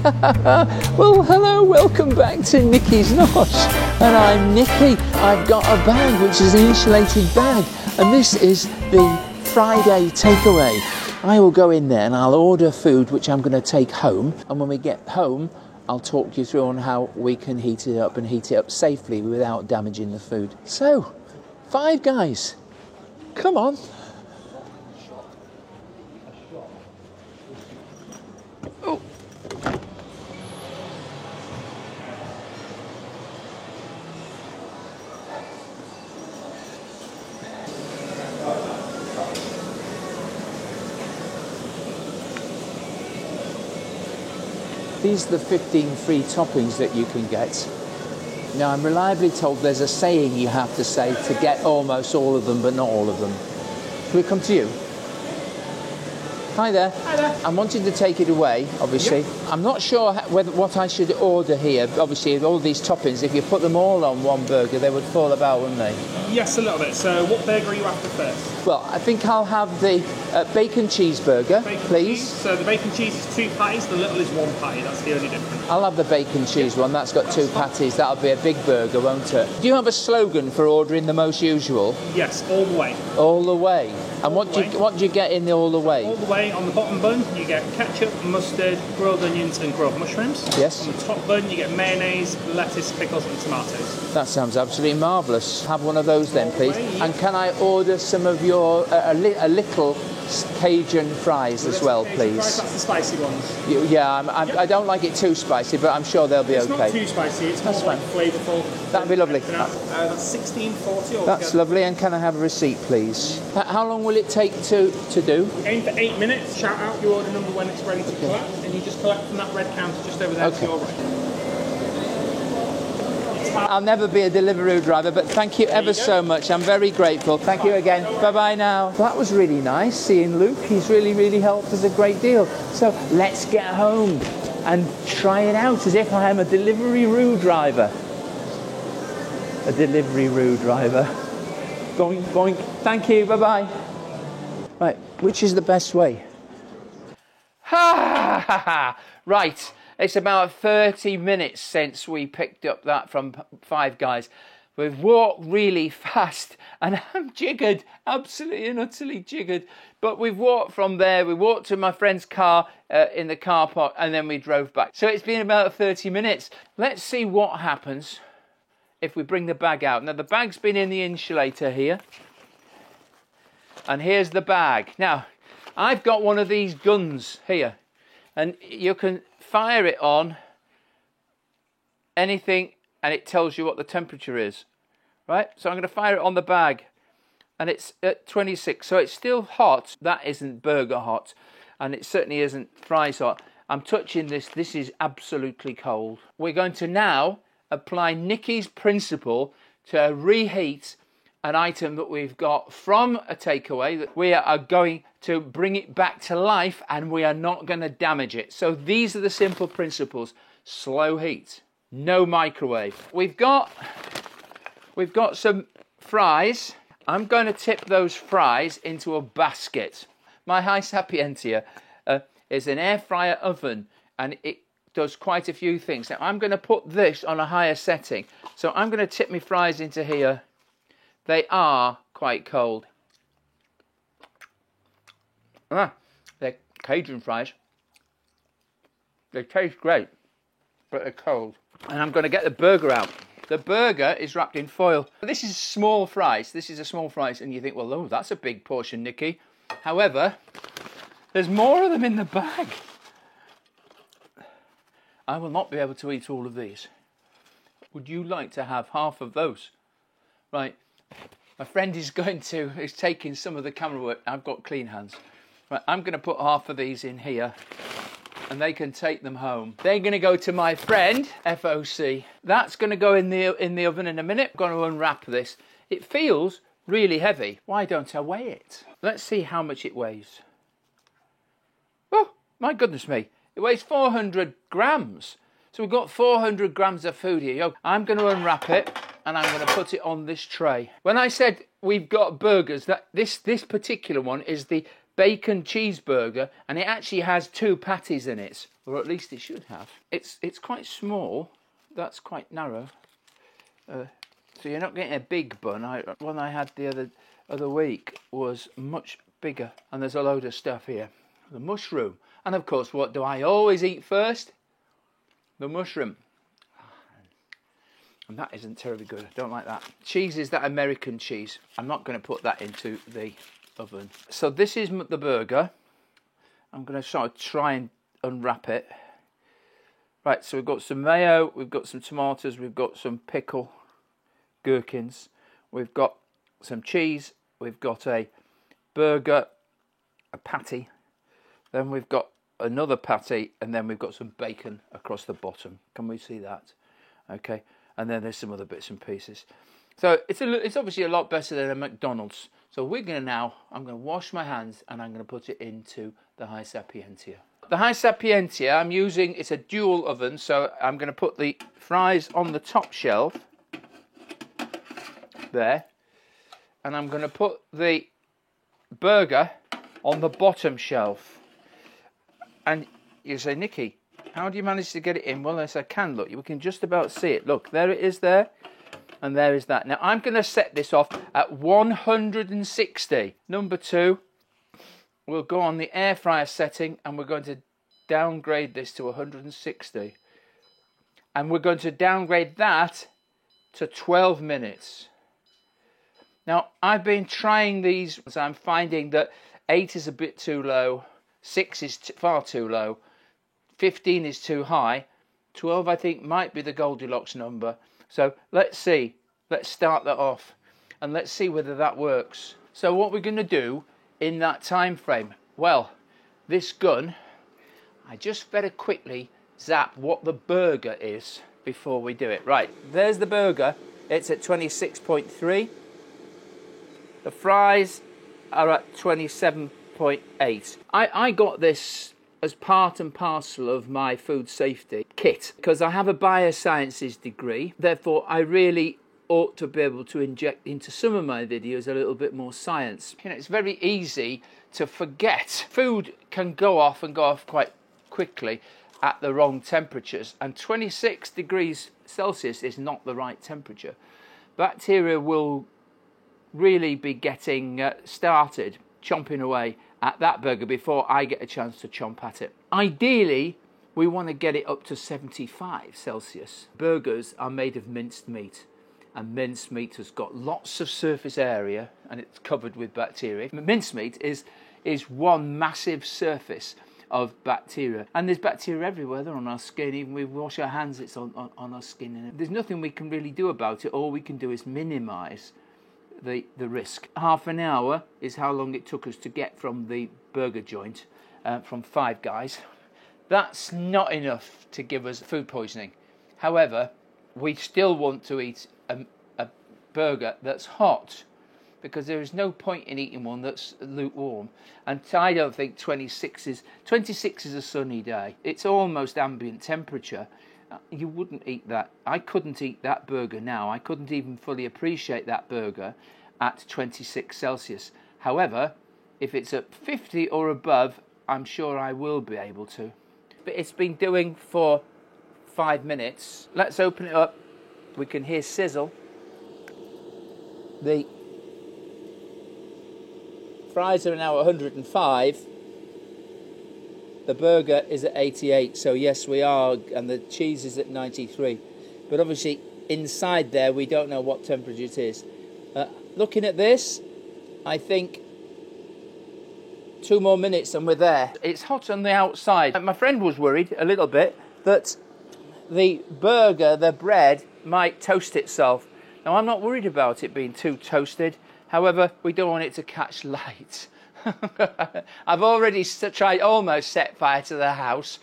Well, hello, welcome back to Nicky's Nosh. And I'm Nicky. I've got a bag, which is an insulated bag. And this is the Friday takeaway. I will go in there and I'll order food, which I'm going to take home. And when we get home, I'll talk you through on how we can heat it up and heat it up safely without damaging the food. So, Five Guys, come on. Oh. These are the 15 free toppings that you can get. Now, I'm reliably told there's a saying you have to say to get almost all of them, but not all of them. Can we come to you? Hi there. Hi there. I'm wanting to take it away, obviously. Yep. I'm not sure what I should order here. Obviously, all these toppings, if you put them all on one burger, they would fall about, wouldn't they? Yes, a little bit. So what burger are you after first? Well, I think I'll have the bacon cheeseburger, please. Cheese. So the bacon cheese is 2 patties, the little is 1 patty. That's the only difference. I'll have the bacon cheese one. That's got 2 patties. That'll be a big burger, won't it? Do you have a slogan for ordering the most usual? Yes, all the way. All the way. And what do you get in the all the way? All the way. On the bottom bun, you get ketchup, mustard, grilled onions, and grilled mushrooms. Yes. On the top bun, you get mayonnaise, lettuce, pickles, and tomatoes. That sounds absolutely marvellous. Have one of those then, please. Yeah. And can I order some of your a little Cajun fries as well, please? Fries, that's the spicy ones. Yeah, I don't like it too spicy, but I'm sure they'll be okay. It's not too spicy. It's more like flavourful. That'd be lovely. That's $16.40. That's lovely. And can I have a receipt, please? How long will it take to do? Aim for 8 minutes. Shout out your order number when it's ready to collect, and you just collect from that red counter just over there to your right. I'll never be a Deliveroo driver, but thank you ever so much. I'm very grateful. Thank you again. Bye-bye now. That was really nice seeing Luke. He's really helped us a great deal. So let's get home and try it out as if I am a Deliveroo driver. A Deliveroo driver. Boink, boink. Thank you. Bye-bye. Right, which is the best way? Ha ha ha! Right. It's about 30 minutes since we picked up that from Five Guys. We've walked really fast and I'm jiggered, absolutely and utterly jiggered. But we've walked from there, we walked to my friend's car in the car park and then we drove back. So it's been about 30 minutes. Let's see what happens if we bring the bag out. Now the bag's been in the insulator here. And here's the bag. Now, I've got one of these guns here. And you can fire it on anything and it tells you what the temperature is, right? So I'm going to fire it on the bag and it's at 26, so it's still hot. That isn't burger hot and it certainly isn't fries hot. I'm touching this is absolutely cold. We're going to now apply Nicky's principle to reheat an item that we've got from a takeaway, that we are going to bring it back to life and we are not going to damage it. So these are the simple principles. Slow heat, no microwave. We've got some fries. I'm going to tip those fries into a basket. My High Sapientia is an air fryer oven and it does quite a few things. Now I'm going to put this on a higher setting. So I'm going to tip my fries into here. They are quite cold. They're Cajun fries. They taste great, but they're cold. And I'm going to get the burger out. The burger is wrapped in foil. This is small fries. This is a small fries, and you think, well, oh, that's a big portion, Nicky. However, there's more of them in the bag. I will not be able to eat all of these. Would you like to have half of those? Right. My friend is taking some of the camera work. I've got clean hands. Right, I'm going to put half of these in here and they can take them home. They're going to go to my friend, FOC. That's going to go in the oven in a minute. I'm going to unwrap this. It feels really heavy. Why don't I weigh it? Let's see how much it weighs. Oh, my goodness me. It weighs 400 grams. So we've got 400 grams of food here. I'm going to unwrap it and I'm going to put it on this tray. When I said we've got burgers, that this particular one is the bacon cheeseburger, and it actually has 2 patties in it, or at least it should have. It's quite small. That's quite narrow. So you're not getting a big bun. One I had the other week was much bigger, and there's a load of stuff here. The mushroom, and of course, what do I always eat first? The mushroom. And that isn't terribly good. I don't like that. Cheese is that American cheese. I'm not going to put that into the oven. So this is the burger. I'm going to sort of try and unwrap it. Right, so we've got some mayo, we've got some tomatoes, we've got some pickle, gherkins, we've got some cheese, we've got a burger, a patty, then we've got another patty, and then we've got some bacon across the bottom. Can we see that? Okay, and then there's some other bits and pieces. So it's obviously a lot better than a McDonald's. So I'm going to wash my hands, and I'm going to put it into the High Sapientia. The High Sapientia, I'm using, it's a dual oven, so I'm going to put the fries on the top shelf, there, and I'm going to put the burger on the bottom shelf. And you say, Nicky, how do you manage to get it in? Well, yes, I can, look, we can just about see it. Look, there it is there, and there is that. Now, I'm going to set this off at 160. Number 2. We'll go on the air fryer setting, and we're going to downgrade this to 160. And we're going to downgrade that to 12 minutes. Now, I've been trying these, so I'm finding that 8 is a bit too low, 6 is far too low, 15 is too high, 12 I think might be the Goldilocks number. So let's see, let's start that off, and let's see whether that works. So what we're going to do in that time frame, well, this gun, I just better quickly zap what the burger is before we do it. Right, there's the burger. It's at 26.3. The fries are at 27.8. I got this as part and parcel of my food safety kit because I have a biosciences degree. Therefore, I really ought to be able to inject into some of my videos a little bit more science. You know, it's very easy to forget. Food can go off quite quickly at the wrong temperatures, and 26 degrees Celsius is not the right temperature. Bacteria will really be getting started chomping away at that burger before I get a chance to chomp at it. Ideally, we want to get it up to 75 Celsius. Burgers are made of minced meat, and minced meat has got lots of surface area and it's covered with bacteria. Minced meat is one massive surface of bacteria, and there's bacteria everywhere. They're on our skin. Even we wash our hands, it's on our skin, and there's nothing we can really do about it. All we can do is minimize the risk. Half an hour is how long it took us to get from the burger joint from Five Guys. That's not enough to give us food poisoning. However, we still want to eat a burger that's hot, because there is no point in eating one that's lukewarm. And I don't think 26 is a sunny day. It's almost ambient temperature. You wouldn't eat that. I couldn't eat that burger now. I couldn't even fully appreciate that burger at 26 Celsius. However, if it's at 50 or above, I'm sure I will be able to. But it's been doing for 5 minutes. Let's open it up. We can hear sizzle. The fries are now at 105. The burger is at 88, so yes, we are, and the cheese is at 93. But obviously, inside there, we don't know what temperature it is. Looking at this, I think 2 more minutes and we're there. It's hot on the outside. My friend was worried a little bit that the burger, the bread, might toast itself. Now, I'm not worried about it being too toasted. However, we don't want it to catch light. I've already tried almost set fire to the house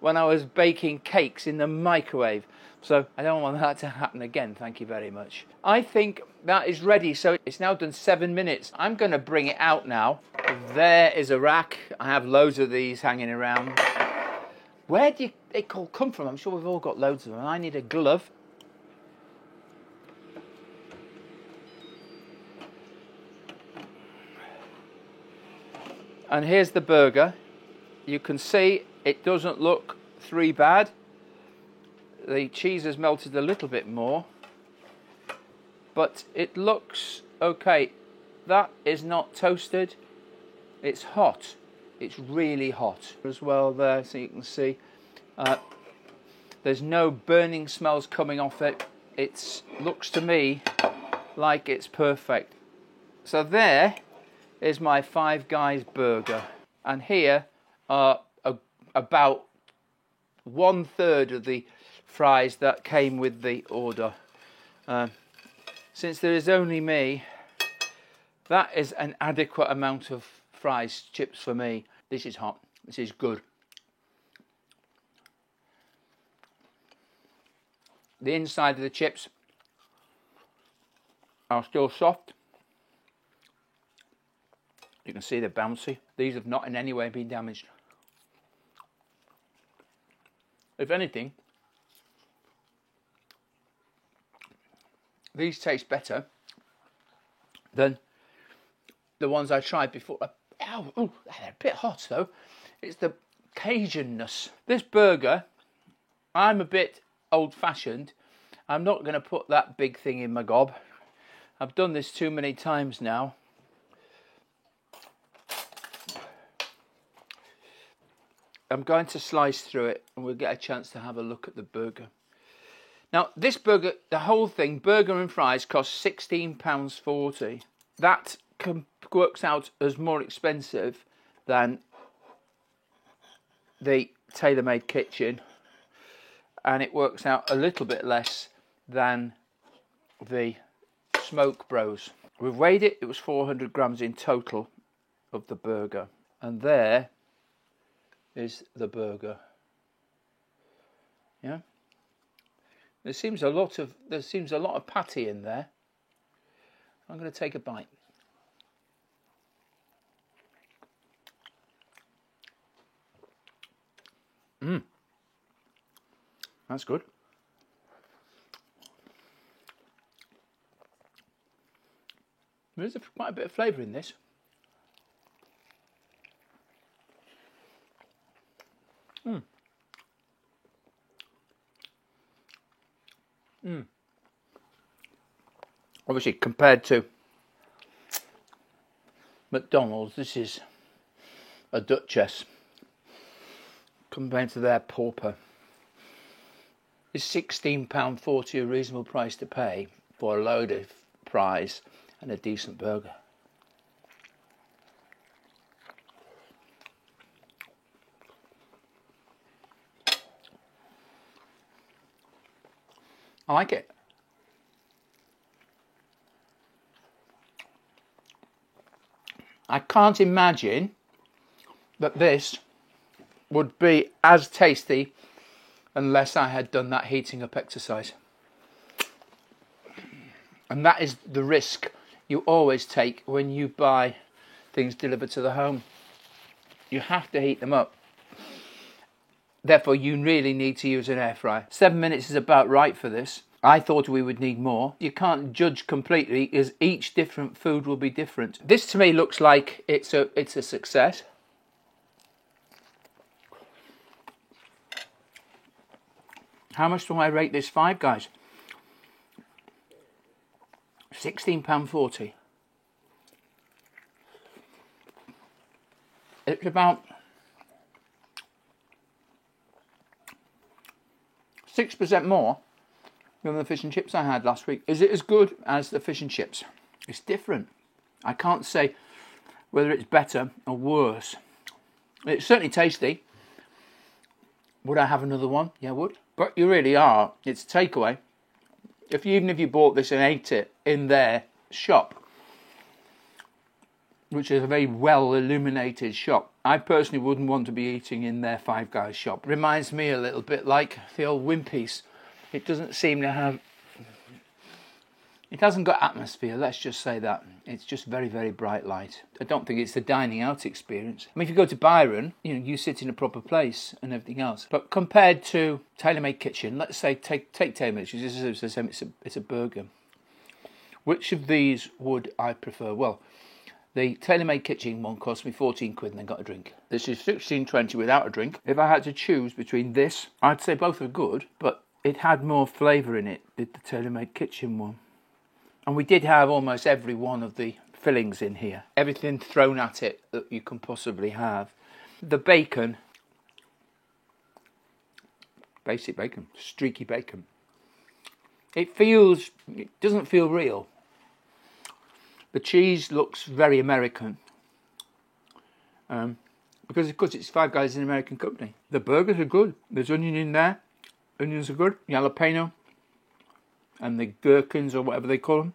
when I was baking cakes in the microwave. So I don't want that to happen again, thank you very much. I think that is ready, so it's now done 7 minutes. I'm going to bring it out now. There is a rack. I have loads of these hanging around. Where do they all come from? I'm sure we've all got loads of them. I need a glove. And here's the burger. You can see it doesn't look three bad. The cheese has melted a little bit more, but it looks okay. That is not toasted. It's hot. It's really hot as well there, so you can see. There's no burning smells coming off it. It looks to me like it's perfect. So there is my Five Guys burger, and here are about 1/3 of the fries that came with the order. Since there is only me, that is an adequate amount of fries, chips for me. This is hot. This is good. The inside of the chips are still soft. You can see they're bouncy. These have not in any way been damaged. If anything, these taste better than the ones I tried before. Ow, ooh, they're a bit hot though. It's the Cajunness. This burger, I'm a bit old-fashioned. I'm not going to put that big thing in my gob. I've done this too many times now. I'm going to slice through it and we'll get a chance to have a look at the burger. Now, this burger, the whole thing, burger and fries, costs £16.40. That works out as more expensive than the Tailor-Made Kitchen, and it works out a little bit less than the Smoke Bros. We've weighed it, it was 400 grams in total of the burger, and there is the burger. Yeah, there seems a lot of patty in there. I'm going to take a bite. That's good. There's quite a bit of flavour in this. Obviously, compared to McDonald's, this is a Duchess. Compared to their pauper. Is £16.40 a reasonable price to pay for a load of fries and a decent burger? I like it. I can't imagine that this would be as tasty unless I had done that heating up exercise. And that is the risk you always take when you buy things delivered to the home. You have to heat them up. Therefore, you really need to use an air fryer. 7 minutes is about right for this. I thought we would need more. You can't judge completely, as each different food will be different. This to me looks like it's a success. How much do I rate this Five Guys? £16.40. It's about 6% more than the fish and chips I had last week. Is it as good as the fish and chips? It's different. I can't say whether it's better or worse. It's certainly tasty. Would I have another one? Yeah, I would. But you really are. It's a takeaway. Even if you bought this and ate it in their shop, which is a very well illuminated shop, I personally wouldn't want to be eating in their Five Guys shop. Reminds me a little bit like the old Wimpy's. It doesn't seem to have... It hasn't got atmosphere, let's just say that. It's just very, very bright light. I don't think it's the dining out experience. I mean, if you go to Byron, you sit in a proper place and everything else. But compared to Tailor-Made Kitchen, let's say, take Tailor-Made Kitchen, it's a burger. Which of these would I prefer? Well, The TaylorMade Kitchen one cost me 14 quid and then got a drink. This is 16.20 without a drink. If I had to choose between this, I'd say both are good, but it had more flavour in it, did the TaylorMade Kitchen one. And we did have almost every one of the fillings in here. Everything thrown at it that you can possibly have. The bacon, basic bacon, streaky bacon. It doesn't feel real. The cheese looks very American. Because of course it's Five Guys, an American company. The burgers are good. There's onion in there. Onions are good. Jalapeno. And the gherkins, or whatever they call them.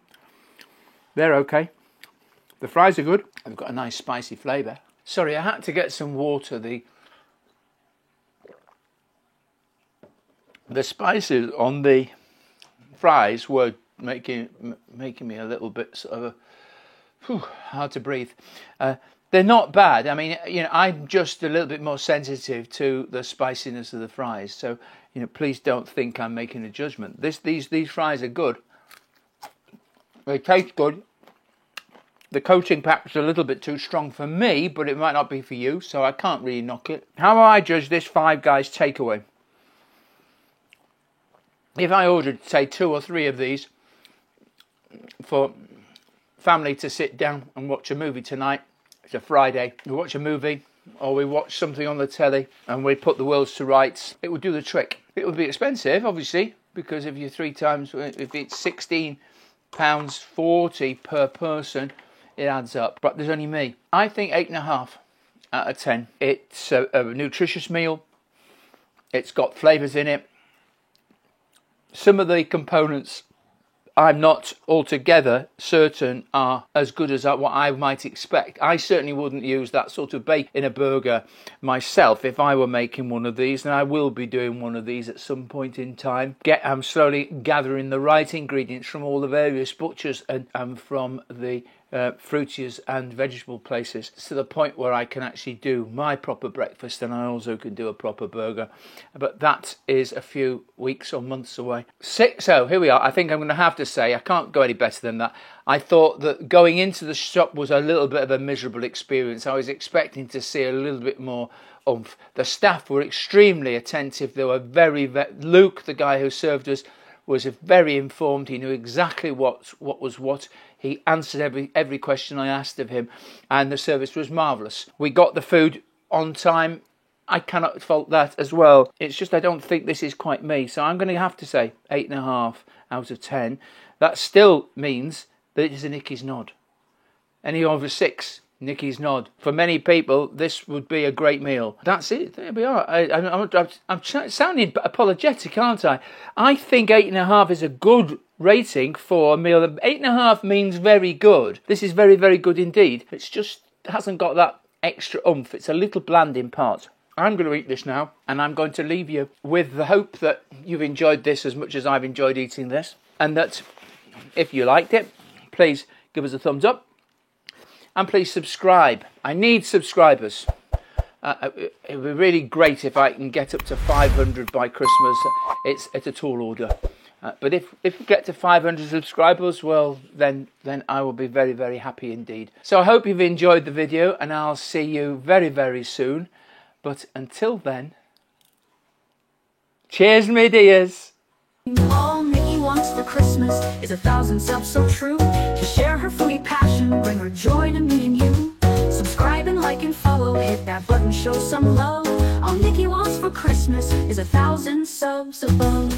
They're okay. The fries are good. They've got a nice spicy flavour. Sorry, I had to get some water. The spices on the fries were making me a little bit sort of hard to breathe. They're not bad. I mean, you know, I'm just a little bit more sensitive to the spiciness of the fries. So, you know, please don't think I'm making a judgment. These fries are good. They taste good. The coating pack's a little bit too strong for me, but it might not be for you, so I can't really knock it. How do I judge this Five Guys takeaway? If I ordered, say, 2 or 3 of these for family to sit down and watch a movie tonight, it's a Friday, we watch a movie or we watch something on the telly and we put the worlds to rights, it would do the trick. It would be expensive, obviously, because if it's £16.40 per person, it adds up. But there's only me. I think 8.5 out of 10. It's a nutritious meal. It's got flavours in it. Some of the components I'm not altogether certain are as good as what I might expect. I certainly wouldn't use that sort of bacon in a burger myself if I were making one of these, and I will be doing one of these at some point in time. I'm slowly gathering the right ingredients from all the various butchers and from the fruitiers and vegetable places to the point where I can actually do my proper breakfast, and I also can do a proper burger, but that is a few weeks or months away. So here we are. I think I'm going to have to say I can't go any better than that. I thought that going into the shop was a little bit of a miserable experience. I was expecting to see a little bit more oomph. The staff were extremely attentive. They were Luke, the guy who served us, was very informed. He knew exactly what was what. He answered every question I asked of him, and the service was marvellous. We got the food on time. I cannot fault that as well. It's just I don't think this is quite me. So I'm going to have to say 8.5 out of 10. That still means that it is a Nicky's nod. Any over 6, Nicky's nod. For many people, this would be a great meal. That's it. There we are. I'm sounding apologetic, aren't I? I think 8.5 is a good rating for a meal. 8.5 means very good. This is very, very good indeed. It's just hasn't got that extra oomph. It's a little bland in parts. I'm going to eat this now, and I'm going to leave you with the hope that you've enjoyed this as much as I've enjoyed eating this, and that if you liked it, please give us a thumbs up, and please subscribe. I need subscribers. It would be really great if I can get up to 500 by Christmas. It's a tall order. But if we get to 500 subscribers, well, then I will be very, very happy indeed. So I hope you've enjoyed the video, and I'll see you very, very soon. But until then, cheers, me dears. All Nicky wants for Christmas is 1,000 subs so true. To share her foodie passion, bring her joy to me and you. Subscribe and like and follow, hit that button, show some love. All Nicky wants for Christmas is 1,000 subs above.